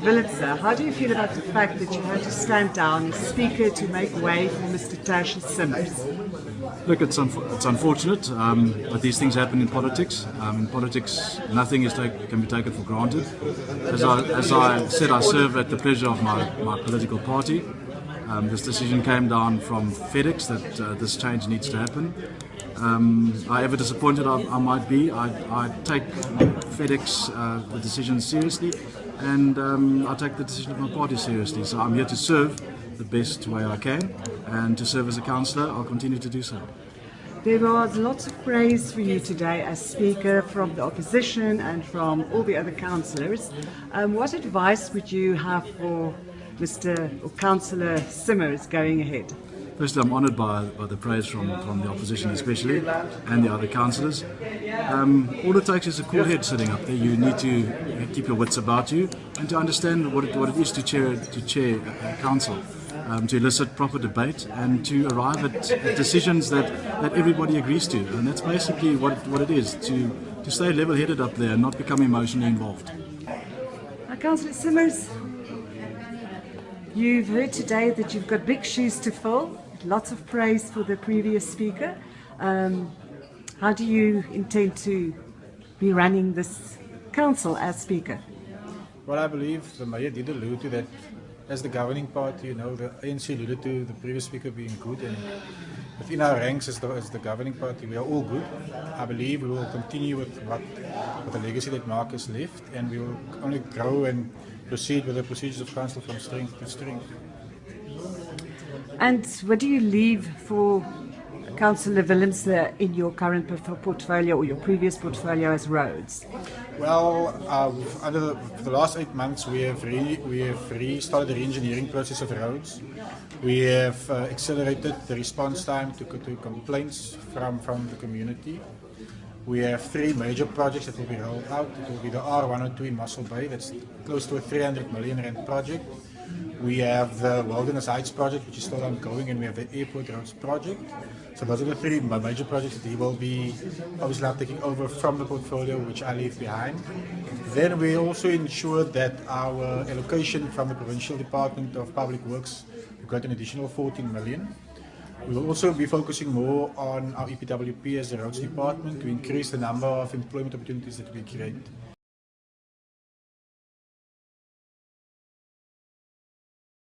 Willemse, how do you feel about the fact that you had to stand down as Speaker to make way for Mr. Tertuis Simmers? Look, it's unfortunate, but these things happen in politics. In politics, nothing can be taken for granted. As I said, I serve at the pleasure of my political party. This decision came down from FedEx that this change needs to happen. However disappointed I might be, I take FedEx, the decision seriously, and I take the decision of my party seriously. So I'm here to serve the best way I can, and to serve as a councillor, I'll continue to do so. There was lots of praise for you today as Speaker from the opposition and from all the other councillors. What advice would you have for Mr. or Councillor Simmers going ahead? Firstly, I'm honoured by the praise from the opposition especially, and the other councillors. All it takes is a cool head sitting up there. You need to keep your wits about you and to understand what it is to chair a council, to elicit proper debate and to arrive at decisions that everybody agrees to. And that's basically what it is, to stay level-headed up there and not become emotionally involved. Councillor Simmers, you've heard today that you've got big shoes to fill. Lots of praise for the previous speaker. How do you intend to be running this council as speaker? Well, I believe the mayor did allude to that as the governing party. The ANC alluded to the previous speaker being good, and within our ranks as the governing party, we are all good. I believe we will continue with the legacy that Mark has left, and we will only grow and proceed with the procedures of council from strength to strength. And what do you leave for Councillor Willemse in your current portfolio or your previous portfolio as roads? Well, for the last 8 months we have restarted the re-engineering process of roads. We have accelerated the response time to complaints from the community. We have 3 major projects that will be rolled out. It will be the R102 in Mossel Bay, that's close to a 300 million rand project. We have the Wilderness Heights project, which is still ongoing, and we have the Airport Roads project. So those are the 3 major projects that he will be obviously now taking over from the portfolio which I leave behind. Then we also ensured that our allocation from the Provincial Department of Public Works, we got an additional 14 million. We will also be focusing more on our EPWP as the roads department to increase the number of employment opportunities that we create